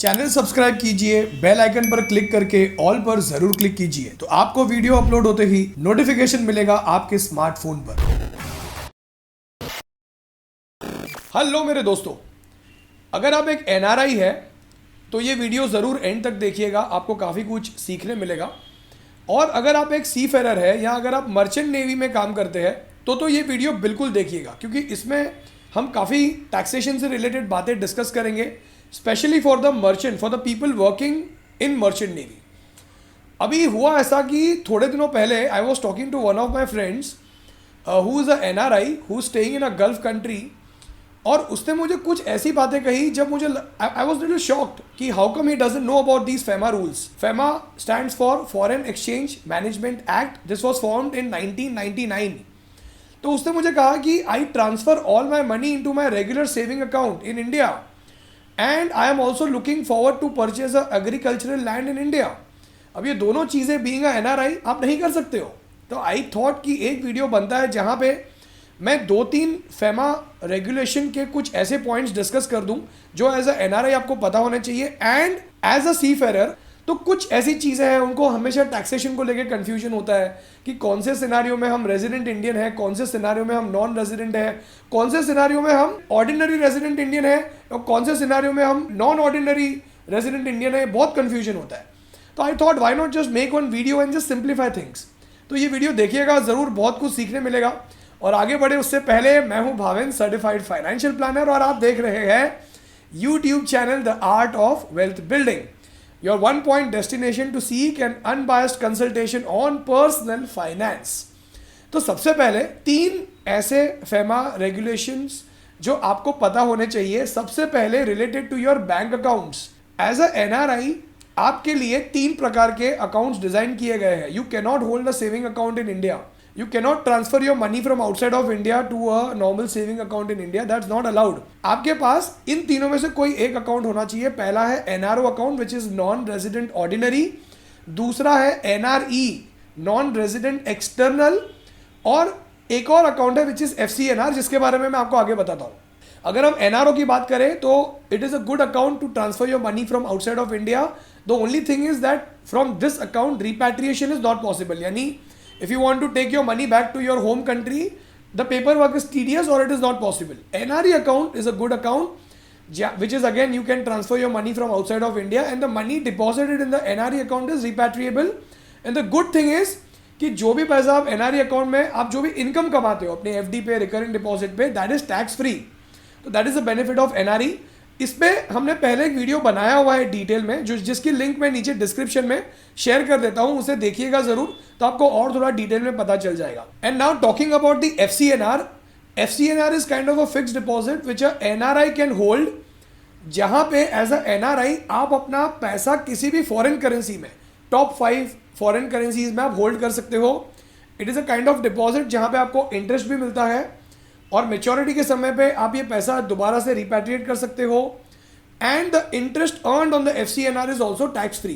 Channel subscribe कीजिए, bell icon पर click करके ऑल पर जरूर क्लिक कीजिए तो आपको वीडियो अपलोड होते ही नोटिफिकेशन मिलेगा आपके स्मार्टफोन पर। हेलो मेरे दोस्तों, अगर आप एक एनआरआई है तो ये वीडियो ज़रूर एंड तक देखिएगा, आपको काफ़ी कुछ सीखने मिलेगा। और अगर आप एक सी फेरर है या अगर आप मर्चेंट नेवी में काम करते हैं तो ये वीडियो बिल्कुल देखिएगा, क्योंकि इसमें हम काफ़ी टैक्सेशन से रिलेटेड बातें डिस्कस करेंगे, specially for the merchant, for the people working in merchant navy. अभी हुआ ऐसा कि थोड़े दिनों पहले I was talking to one of my friends who is a NRI who staying in a Gulf country, और उसने मुझे कुछ ऐसी बातें कही जब मुझे आई वॉज लिटिल शॉक्ड कि how come he doesn't know about these FEMA rules. FEMA stands for foreign exchange management act, this was formed in 1999। तो उसने मुझे कहा कि I transfer all my money into my regular saving account in India and I am also looking forward to purchase a agricultural land in India. अब ये दोनों चीज़ें being a NRI आप नहीं कर सकते हो। तो आई थॉट कि एक वीडियो बनता है जहाँ पे मैं 2-3 फेमा रेगुलेशन के कुछ ऐसे पॉइंट्स डिस्कस कर दूं जो एज अ एनआरआई आपको पता होने चाहिए, and as a seafarer तो कुछ ऐसी चीज़ें हैं उनको हमेशा टैक्सेशन को लेकर कंफ्यूजन होता है कि कौन से सिनारियो में हम रेजिडेंट इंडियन है, कौन से सिनारियो में हम नॉन रेजिडेंट है, कौन से सिनारियो में हम ऑर्डिनरी रेजिडेंट इंडियन है और कौन से सिनारियो में हम नॉन ऑर्डिनरी रेजिडेंट इंडियन है। बहुत कन्फ्यूजन होता है। तो I thought why not just make one video and just simplify things. तो ये वीडियो देखिएगा, ज़रूर बहुत कुछ सीखने मिलेगा। और आगे बढ़े उससे पहले, मैं हूं भाविन, सर्टिफाइड फाइनेंशियल प्लानर, और आप देख रहे हैं YouTube channel the art of wealth building, your one point destination to seek an unbiased consultation on personal finance. तो सबसे पहले 3 ऐसे फेमा रेगुलेशंस जो आपको पता होने चाहिए। सबसे पहले related to your bank accounts. As a NRI आपके लिए 3 प्रकार के अकाउंट्स डिजाइन किए गए हैं। You can not hold a saving account in India, you cannot transfer your money from outside of India to a normal saving account in India, that's not allowed। आपके पास इन तीनों में से कोई एक अकाउंट होना चाहिए। पहला है NRO account which is non resident ordinary, दूसरा है एनआरई नॉन रेजिडेंट एक्सटर्नल, और एक और अकाउंट है विच इज एफसीएनआर, जिसके बारे में मैं आपको आगे बताता हूँ। अगर हम एनआरओ की बात करें तो it is a good account to transfer your money from outside of India. The only thing is that from this account repatriation is not possible, यानी if you want to take your money back to your home country, the paperwork is tedious or it is not possible। NRE account is a good account which is again you can transfer your money from outside of India and the money deposited in the NRE account is repatriable। and the good thing is कि जो भी पैसा आप NRE account में आप जो भी income कमाते हो अपने FD पे, रिकरिंग डिपॉजिट पे, दैट इज टैक्स फ्री। तो that is the benefit of NRE। इस पे हमने पहले एक वीडियो बनाया हुआ है डिटेल में, जिसकी लिंक मैं नीचे डिस्क्रिप्शन में शेयर कर देता हूं, उसे देखिएगा जरूर, तो आपको और थोड़ा डिटेल में पता चल जाएगा। And now talking about the FCNR. FCNR is kind of a fixed deposit which a NRI can hold, जहां पे एज अ एनआरआई आप अपना पैसा किसी भी फॉरेन करेंसी में, टॉप 5 फॉरेन करेंसीज में आप होल्ड कर सकते हो। It is a kind of deposit जहां पे आपको इंटरेस्ट भी मिलता है और मेच्योरिटी के समय पे आप ये पैसा दोबारा से रिपैट्रिएट कर सकते हो, and the interest earned on the FCNR is also tax free.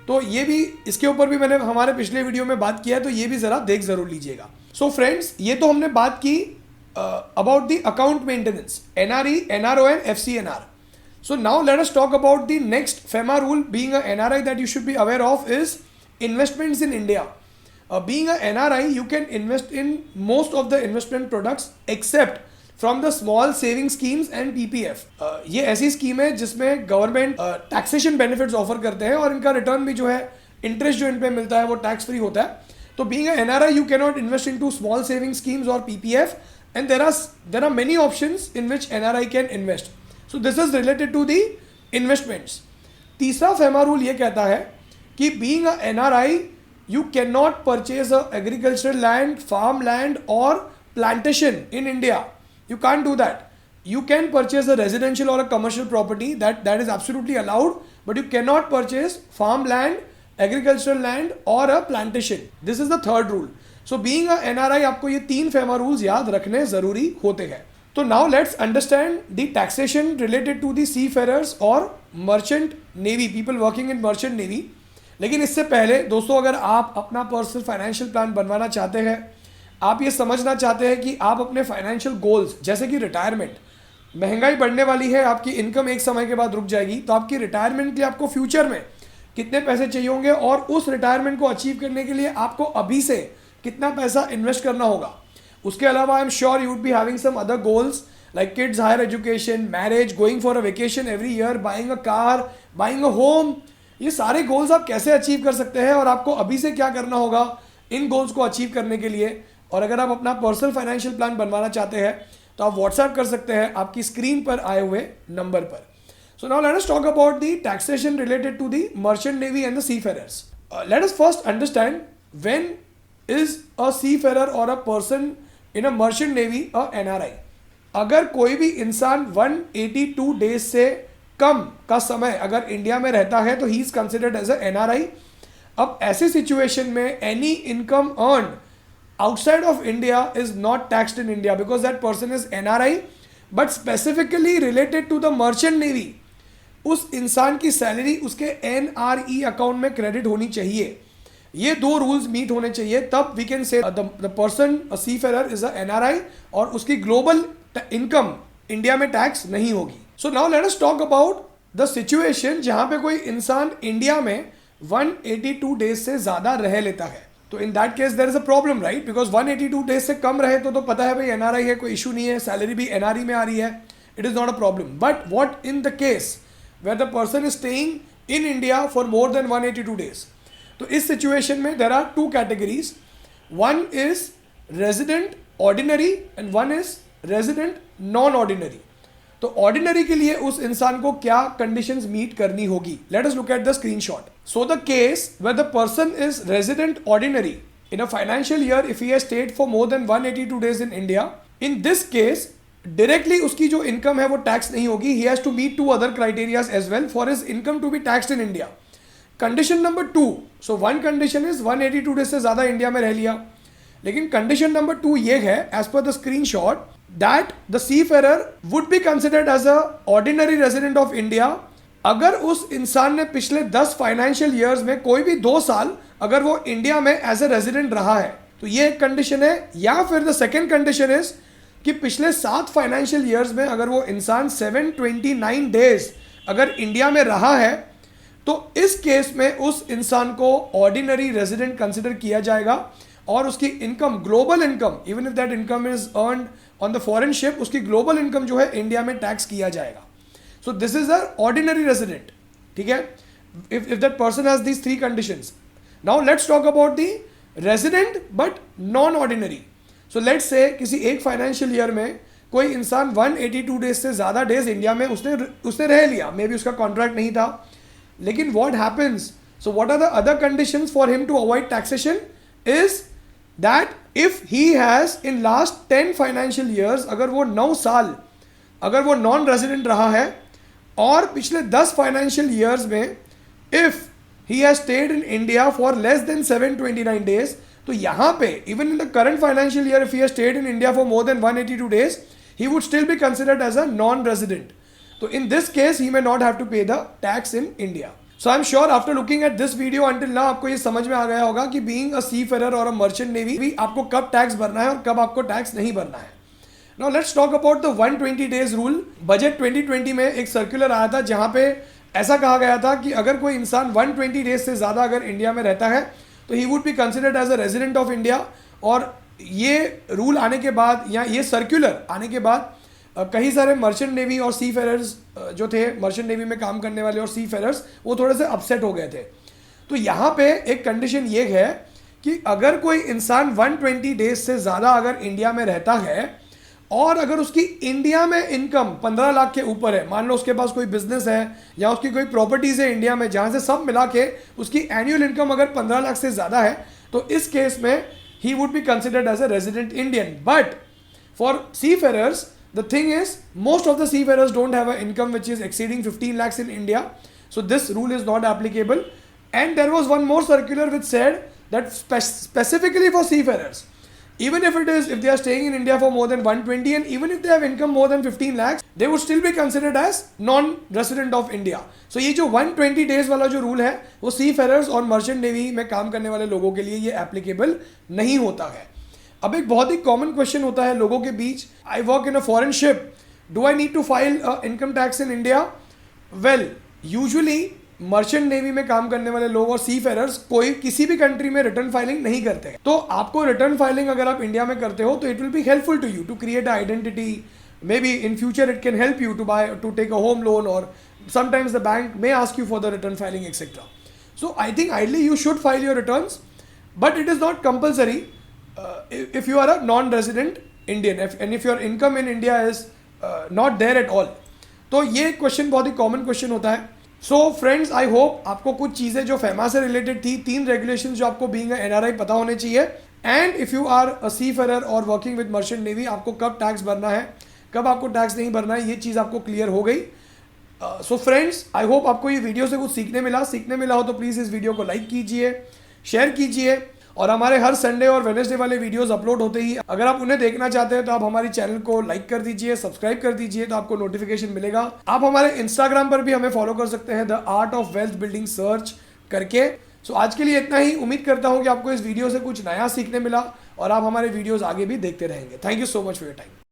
तो ये भी, इसके ऊपर भी मैंने हमारे पिछले वीडियो में बात किया है, तो ये भी जरा देख जरूर लीजिएगा। सो फ्रेंड्स, ये तो हमने बात की about the account maintenance, NRE, NRO and FCNR. So now let us talk about the next FEMA rule being a NRI that you should be aware of is investments in India. Being an NRI, you can invest in most of the investment products except from the small saving schemes and PPF। ये ऐसी scheme है जिसमें government taxation benefits offer करते हैं और इनका return भी जो है, इंटरेस्ट जो इन पे मिलता है वो टैक्स फ्री होता है। तो being an NRI, you cannot invest into small saving schemes or PPF, and there are many options in which NRI can invest। So this is related to the investments। तीसरा FEMA rule ये कहता है कि being a NRI, you cannot purchase a agricultural land, farm land or plantation in India। You can't do that। You can purchase a residential or a commercial property, that is absolutely allowed, but you cannot purchase farm land, agricultural land or a plantation। This is the third rule। So being a NRI, आपको ये 3 FEMA rules याद रखने जरूरी होते हैं। तो now let's understand the taxation related to the seafarers or merchant navy, people working in merchant navy। लेकिन इससे पहले दोस्तों, अगर आप अपना पर्सनल फाइनेंशियल प्लान बनवाना चाहते हैं, आप ये समझना चाहते हैं कि आप अपने फाइनेंशियल गोल्स जैसे कि रिटायरमेंट, महंगाई बढ़ने वाली है, आपकी इनकम एक समय के बाद रुक जाएगी, तो आपकी रिटायरमेंट के लिए आपको फ्यूचर में कितने पैसे चाहिए होंगे और उस रिटायरमेंट को अचीव करने के लिए आपको अभी से कितना पैसा इन्वेस्ट करना होगा। उसके अलावा I am sure you would be having some other goals like kids higher education, marriage, going for a vacation every year, buying a car, buying a home. ये सारे गोल्स आप कैसे अचीव कर सकते हैं और आपको अभी से क्या करना होगा इन गोल्स को अचीव करने के लिए। और अगर आप अपना पर्सनल फाइनेंशियल प्लान बनवाना चाहते हैं तो आप व्हाट्सएप कर सकते हैं आपकी स्क्रीन पर आए हुए नंबर पर। So now let us talk about the taxation related to the merchant navy and the seafarers. Let us first understand when is a seafarer or a person in a merchant navy a NRI. अगर कोई भी इंसान 182 days से कम का समय अगर India में रहता है तो he is considered as a NRI। अब ऐसी सिचुएशन में any income earn outside of India is not taxed in India because that person is NRI, but specifically related to the merchant navy. उस इंसान की सैलरी उसके NRE account में credit होनी चाहिए। ये दो रूल्स मीट होने चाहिए, तब we can say the person a seafarer is a NRI और उसकी ग्लोबल इनकम इंडिया में टैक्स नहीं होगी। So now let us talk about the situation जहां पे कोई इंसान इंडिया में 182 डेज से ज्यादा रह लेता है। तो in that case there is a problem, right? Because 182 days से कम रहे तो पता है भाई NRI है, कोई इशू नहीं है, सैलरी भी NRE में आ रही है, it is not a problem. But what in the case where the person is staying in India for more than 182 days? तो इस सिचुएशन में there are two categories. One is resident ordinary and one is resident non-ordinary. तो ordinary के लिए उस इंसान को क्या conditions meet करनी होगी? Let us look at the screenshot. So the case where the person is resident ordinary in a financial year if he has stayed for more than 182 days in India, in this case directly उसकी जो income है वो tax नहीं होगी। He has to meet to other criterias as well for his income to be taxed in India. Condition number 2, so one condition is 182 days से ज्यादा India में रह लिया, लेकिन कंडीशन नंबर 2 ये है as per the screenshot that the seafarer would be considered as a ordinary resident of India अगर उस इंसान ने पिछले 10 फाइनेंशियल ईयर्स में कोई भी 2 साल अगर वो इंडिया में एज ए रेजिडेंट रहा है, तो ये एक कंडीशन है। या फिर द सेकेंड कंडीशन इज कि पिछले 7 फाइनेंशियल ईयर्स में अगर वो इंसान 729 डेज अगर इंडिया में रहा है तो इस केस में उस इंसान को ऑर्डिनरी रेजिडेंट कंसिडर किया जाएगा और उसकी income, global income, even if that income is earned on the foreign ship, उसकी ग्लोबल इनकम जो है इंडिया में टैक्स किया जाएगा। So this is a ordinary resident, ठीक है, if that person has these 3 conditions. Now let's talk about the resident but non ordinary. So let's say किसी एक फाइनेंशियल ईयर में कोई इंसान 182 डेज से ज़्यादा डेज इंडिया में उसने रह लिया, मे बी उसका कॉन्ट्रैक्ट नहीं था, लेकिन what happens, so what are the other conditions for him to avoid taxation is that if he has in last 10 financial years अगर वो 9 साल अगर वो नॉन रेजिडेंट रहा है और पिछले 10 फाइनेंशियल ईयर्स में if he has stayed in India for less than 729 days, तो यहाँ पे even in the current financial year if he has stayed in India for more than 182 days he would still be considered as a non resident. तो in this case he may not have to pay the tax in India. So I'm sure after looking at this video until now आपको ये समझ में आ गया होगा कि being a seafarer or a merchant navy भी आपको कब टैक्स भरना है और कब आपको टैक्स नहीं भरना है। Now let's talk about the 120 days rule. Budget 2020 में एक सर्कुलर आया था जहाँ पे ऐसा कहा गया था कि अगर कोई इंसान 120 डेज से ज़्यादा अगर इंडिया में रहता है तो he would be considered as a resident of India. और ये रूल आने के बाद या ये सर्कुलर आने के बाद कई सारे मर्चेंट नेवी और सी फेरर्स जो थे, मर्चेंट नेवी में काम करने वाले और सी फेरर्स, वो थोड़े से अपसेट हो गए थे। तो यहाँ पे एक कंडीशन ये है कि अगर कोई इंसान 120 डेज से ज़्यादा अगर इंडिया में रहता है और अगर उसकी इंडिया में इनकम 15 लाख के ऊपर है, मान लो उसके पास कोई बिजनेस है या उसकी कोई प्रॉपर्टीज़ है इंडिया में जहाँ से सब मिला के उसकी एनुअल इनकम अगर 15 लाख से ज़्यादा है, तो इस केस में he would be considered as a resident Indian. But for seafarers the thing is most of the seafarers don't have an income which is exceeding 15 lakhs in India, so this rule is not applicable. And there was one more circular which said that specifically for seafarers, even if they are staying in India for more than 120 and even if they have income more than 15 lakhs, they would still be considered as non-resident of India. So ये जो 120 days वाला जो rule है वो seafarers और merchant navy में काम करने वाले लोगों के लिए ये applicable नहीं होता है। अब एक बहुत ही कॉमन क्वेश्चन होता है लोगों के बीच, I work in a foreign ship do I need to file income tax in India? Well, usually merchant navy में काम करने वाले लोग और सी फेरर्स कोई किसी भी कंट्री में रिटर्न फाइलिंग नहीं करते हैं। तो आपको रिटर्न फाइलिंग अगर आप इंडिया में करते हो तो it will be helpful to you to create identity. Maybe in future it can help you to take a home loan, or sometimes the bank may ask you for the return filing, etc. So I think ideally you should file your returns, but it is not compulsory if you are a non-resident Indian, and if your income in India is not there at all. तो ये question बहुत ही common question होता है. So friends, I hope आपको कुछ चीज़ें जो FEMA से रिलेटेड थी, 3 रेगुलेशन जो आपको बीइंग एनआरआई पता होने चाहिए. And if you are a seafarer और वर्किंग विद मर्चेंट नेवी, आपको कब टैक्स भरना है, कब आपको टैक्स नहीं भरना है, ये चीज़ आपको क्लियर हो गई. सो फ्रेंड्स, आई होप आपको ये वीडियो से कुछ सीखने मिला हो तो प्लीज़ इस वीडियो को लाइक कीजिए, शेयर कीजिए. और हमारे हर संडे और वेडनेसडे वाले वीडियोस अपलोड होते ही, अगर आप उन्हें देखना चाहते हैं तो आप हमारी चैनल को लाइक कर दीजिए, सब्सक्राइब कर दीजिए, तो आपको नोटिफिकेशन मिलेगा. आप हमारे इंस्टाग्राम पर भी हमें फॉलो कर सकते हैं, the art of wealth building search करके. सो आज के लिए इतना ही. उम्मीद करता हूँ कि आपको इस वीडियो से कुछ नया सीखने मिला और आप हमारे वीडियोज़ आगे भी देखते रहेंगे. Thank you so much for your time.